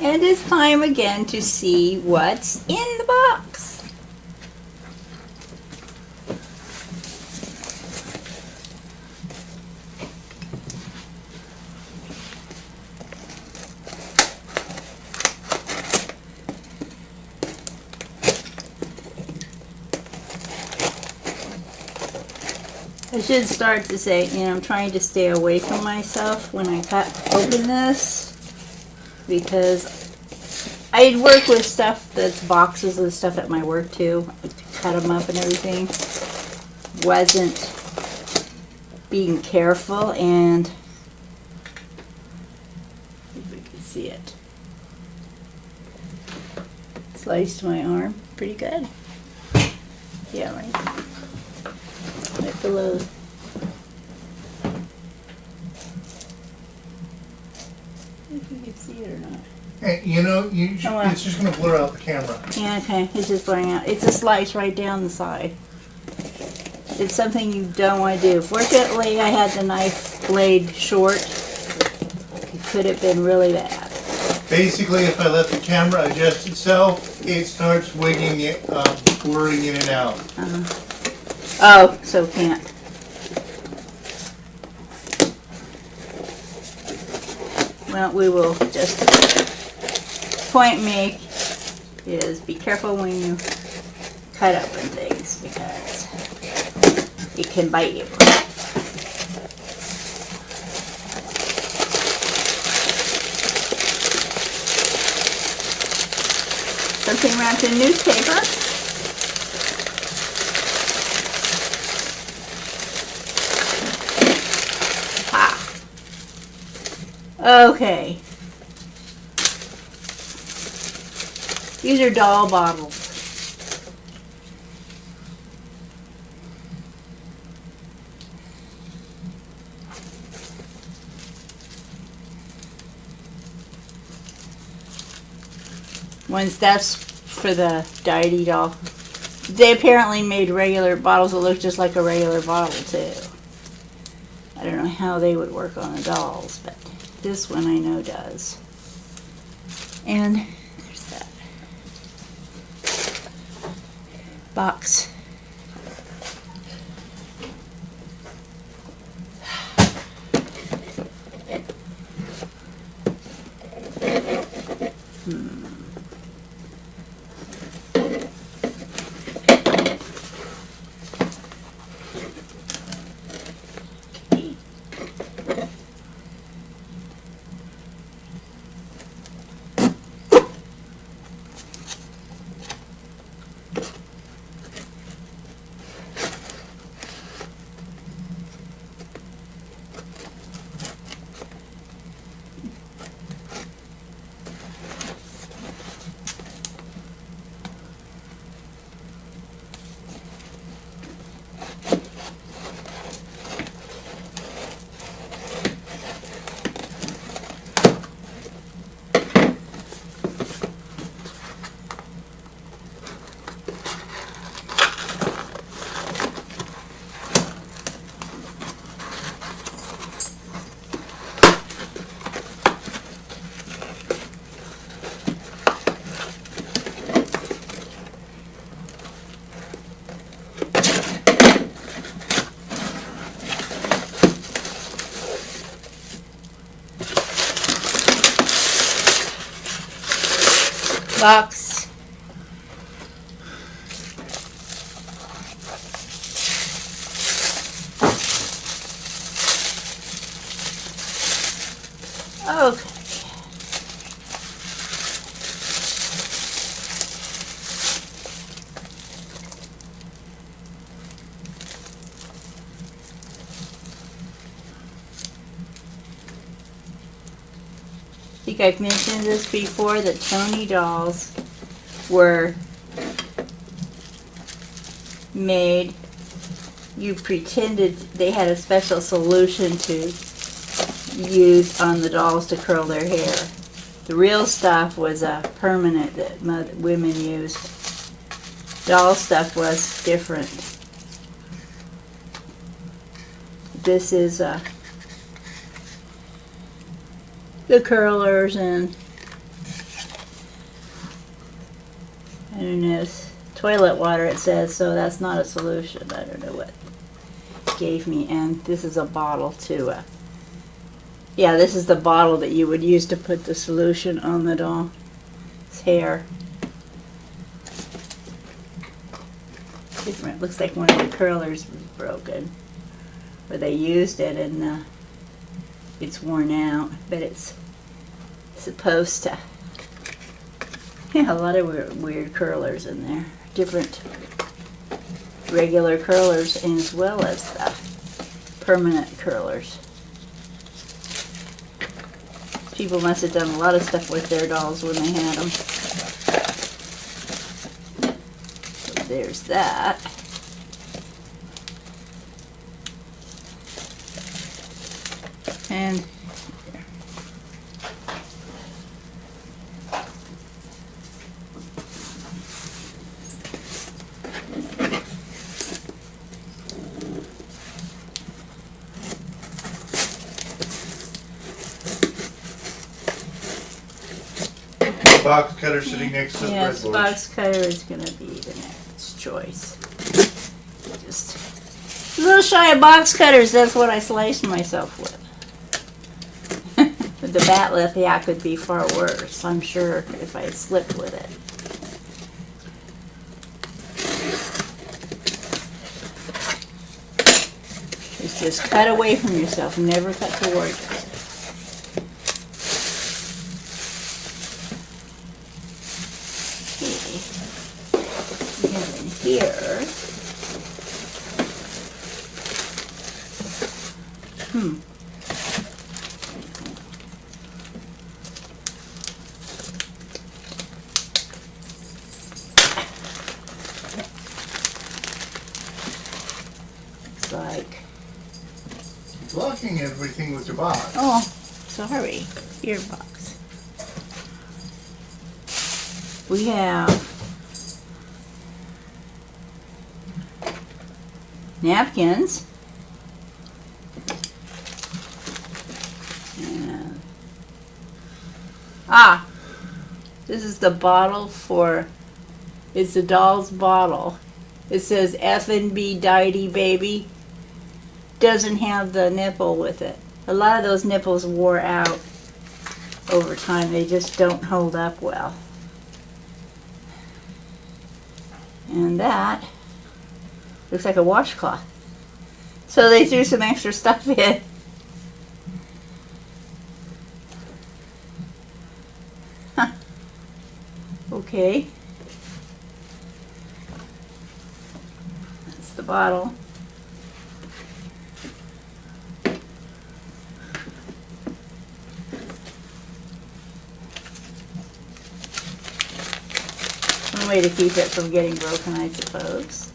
And it's time again to see what's in the box. I should start to say, I'm trying to stay away from myself when I open this, because I work with stuff that's boxes and stuff at my work too. I cut them up and everything. Wasn't being careful, and if we can see it, sliced my arm pretty good. Yeah, right below. If you can see it or not. Hey, it's just going to blur out the camera. Yeah, okay, it's just blurring out. It's a slice right down the side. It's something you don't want to do. Fortunately, I had the knife blade short. It could have been really bad. Basically, if I let the camera adjust itself, it starts wigging it, blurring in and out. Oh, so can't. Well, we will just point make is be careful when you cut open things, because it can bite you. Something wrapped in newspaper. Okay. These are doll bottles. That's for the Deity doll. They apparently made regular bottles that look just like a regular bottle too. I don't know how they would work on the dolls, but this one I know does. And there's that box. Box. Okay. I think I've mentioned this before, that Tony dolls were made, you pretended they had a special solution to use on the dolls to curl their hair. The real stuff was a permanent that women used. Doll stuff was different. This is the curlers, and I don't know. Toilet water, it says, so that's not a solution. I don't know what it gave me. And this is a bottle too. Yeah, this is the bottle that you would use to put the solution on the doll's hair. Different. Looks like one of the curlers was broken, or they used it and it's worn out. But it's supposed to. Yeah, a lot of weird curlers in there. Different regular curlers as well as the permanent curlers. People must have done a lot of stuff with their dolls when they had them. So there's that. And Box cutter sitting next to the yes, breadboard. box cutter is going to be the next choice. Just a little shy of box cutters, that's what I sliced myself with. With the bat lift, yeah, it could be far worse, I'm sure, if I had slipped with it. It's just cut away from yourself, never cut towards it. Here. Looks like. Blocking everything with your box. Oh, sorry. Earbox. We have napkins. And, this is the bottle for, it's the doll's bottle. It says F&B Diety Baby. Doesn't have the nipple with it. A lot of those nipples wore out over time. They just don't hold up well. And that looks like a washcloth. So they threw some extra stuff in. Huh. Okay. That's the bottle. One way to keep it from getting broken, I suppose.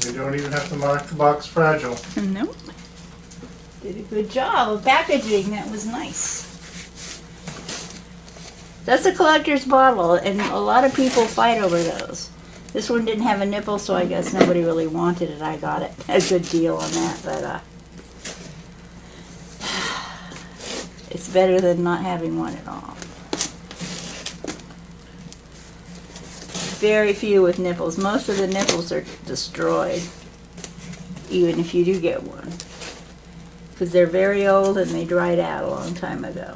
You don't even have to mark the box fragile. Nope. Did a good job of packaging. That was nice. That's a collector's bottle, and a lot of people fight over those. This one didn't have a nipple, so I guess nobody really wanted it. I got it. A good deal on that, but it's better than not having one at all. Very few with nipples. Most of the nipples are destroyed, even if you do get one, because they're very old and they dried out a long time ago.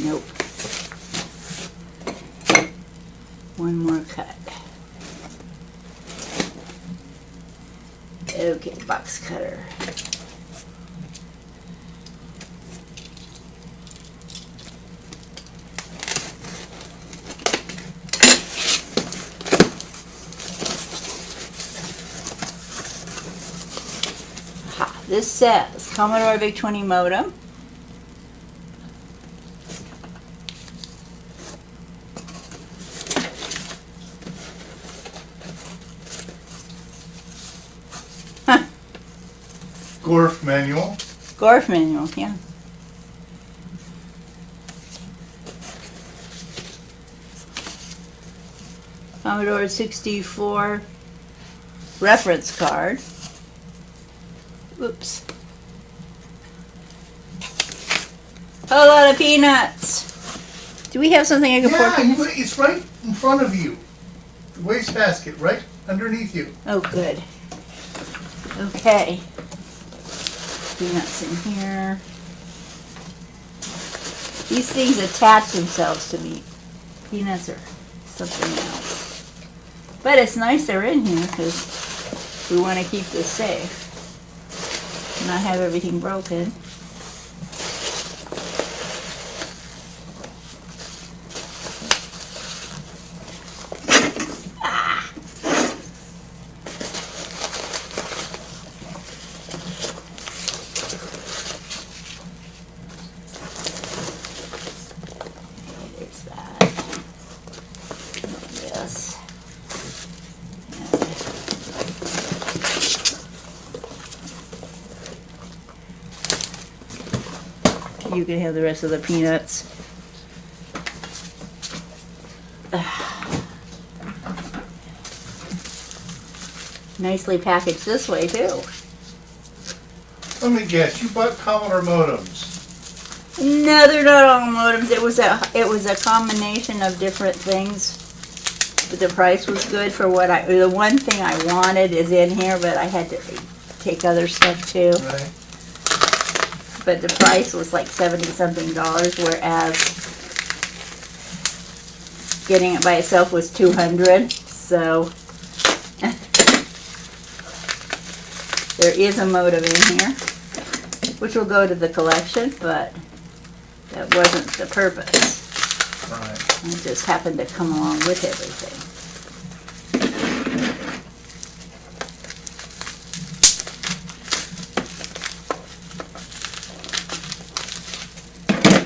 Nope. One more cut. Okay, box cutter. Ha, this says Commodore VIC-20 modem. Gorf manual. Gorf manual, yeah. Commodore 64 reference card. Oops. A lot of peanuts. Do we have something I can pour Yeah, peanuts? it's right in front of you. The wastebasket, right underneath you. Oh, good. Okay. Peanuts in here. These things attach themselves to me. Peanuts are something else. But it's nice they're in here because we want to keep this safe. Not have everything broken. There's that. Yes. You can have the rest of the peanuts. Nicely packaged this way too. Let me guess, you bought Commodore modems. No, they're not all modems. It was a combination of different things. But the price was good for what the one thing I wanted is in here, but I had to take other stuff too. Right. But the price was like $70-something, whereas getting it by itself was $200. So there is a modem in here, which will go to the collection, but that wasn't the purpose. Right. It just happened to come along with everything.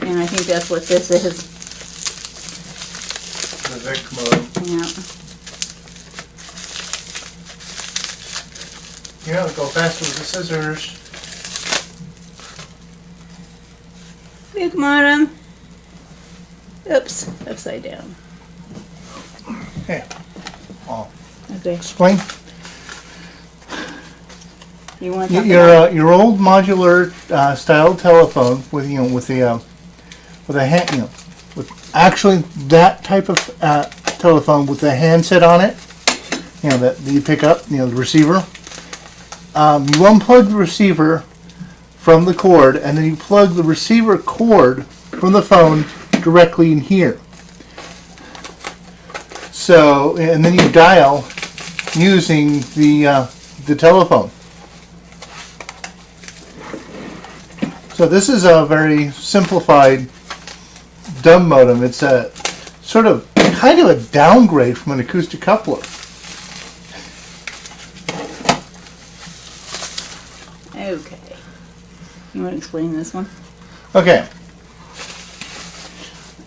And I think that's what this is. The VIC modem. Yeah. Yeah, go faster with the scissors. Big modem. Oops, upside down. Okay. I'll Okay. explain. You want something? Your old modular style telephone with with a hand, with actually that type of telephone with a handset on it, that you pick up, the receiver. You unplug the receiver from the cord, and then you plug the receiver cord from the phone directly in here. So, and then you dial using the telephone. So this is a very simplified dumb modem. It's a sort of kind of a downgrade from an acoustic coupler. Okay. You want to explain this one? Okay.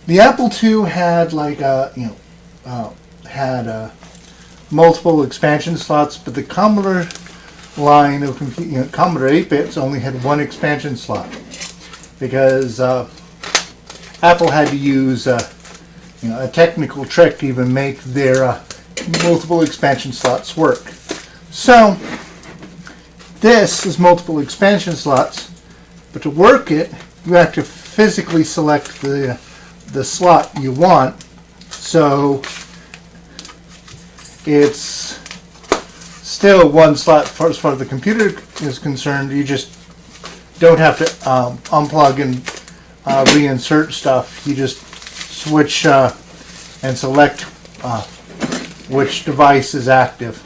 The Apple II had multiple expansion slots, but the Commodore line of Commodore 8-bits only had one expansion slot because Apple had to use a technical trick to even make their multiple expansion slots work. So this is multiple expansion slots, but to work it, you have to physically select the slot you want. So it's still one slot as far as the computer is concerned. You just don't have to unplug and reinsert stuff. You just switch and select which device is active.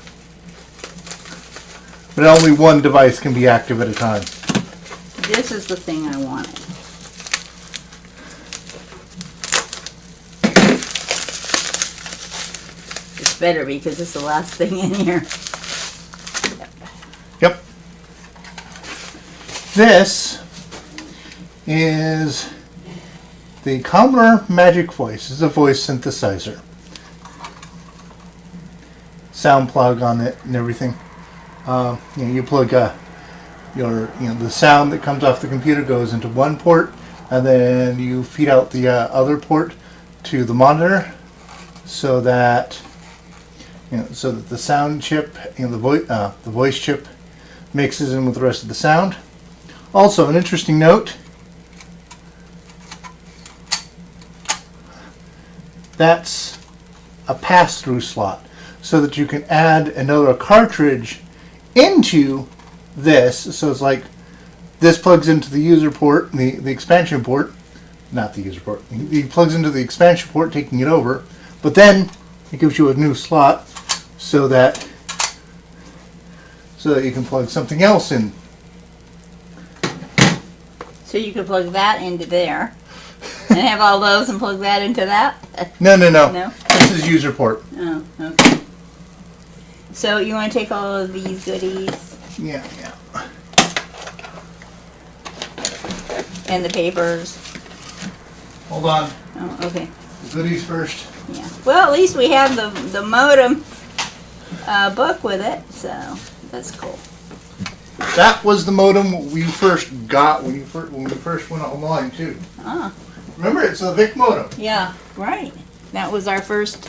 But only one device can be active at a time. This is the thing I wanted. It's better because it's the last thing in here. Yep. This is the Commodore Magic Voice. It's a voice synthesizer. Sound plug on it and everything. You plug the sound that comes off the computer goes into one port, and then you feed out the other port to the monitor, so that the sound chip, the voice chip, mixes in with the rest of the sound. Also, an interesting note: that's a pass-through slot, so that you can add another cartridge into this. So it's like this plugs into the user port, the expansion port, not the user port. He plugs into the expansion port, taking it over, but then it gives you a new slot so that you can plug something else in. So you could plug that into there and have all those and plug that into that? No. No? This is user port. Oh, okay. So you want to take all of these goodies Yeah. and the papers? Hold on. Oh, okay. The goodies first. Yeah. Well, at least we have the modem book with it, so that's cool. That was the modem we first got when we first went online too. Ah, Remember, it's a VIC modem. yeah, right. That was our first.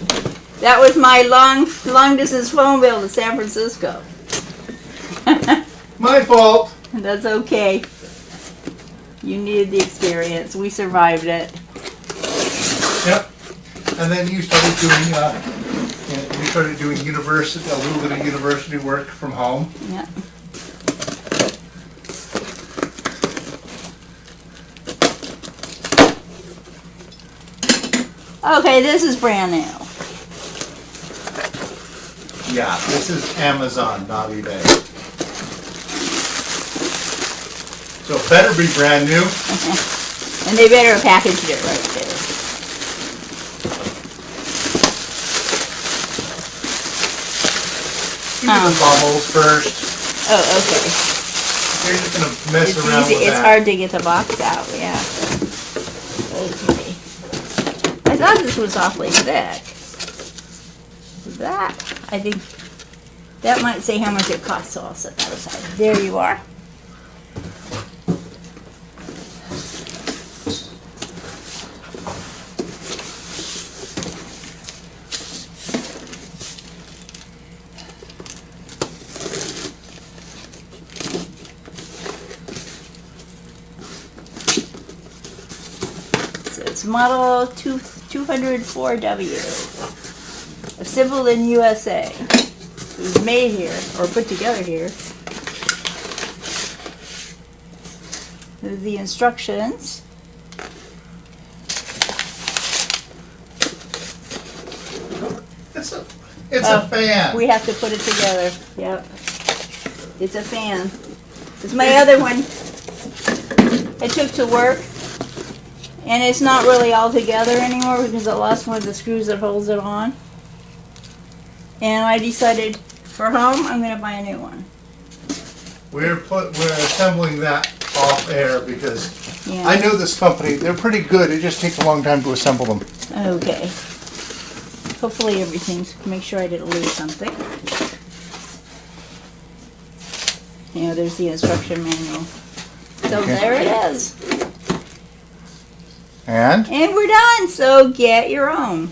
That was my long distance phone bill to San Francisco. My fault. That's okay. You needed the experience. We survived it. Yep. And then you started doing university, a little bit of university work from home. Yeah. Okay, this is brand new. Yeah, this is Amazon, not eBay. So it better be brand new. And they better have packaged it right there. You do the bubbles first. Oh, okay. You're just gonna mess It's around easy. with It's that. hard to get the box out, yeah. Okay. I thought this was awfully thick. That, I think, that might say how much it costs, so I'll set that aside. There you are. It's model 204W, assembled in USA. It was made here, or put together here. There's the instructions. It's a fan. We have to put it together. Yep. It's a fan. It's my other one. I took to work. And it's not really all together anymore because I lost one of the screws that holds it on. And I decided for home, I'm going to buy a new one. We're assembling that off air because Yeah. I know this company. They're pretty good. It just takes a long time to assemble them. Okay. Hopefully everything's, make sure I didn't lose something. You know, there's the instruction manual. So Okay. there it is. And And we're done, so get your own.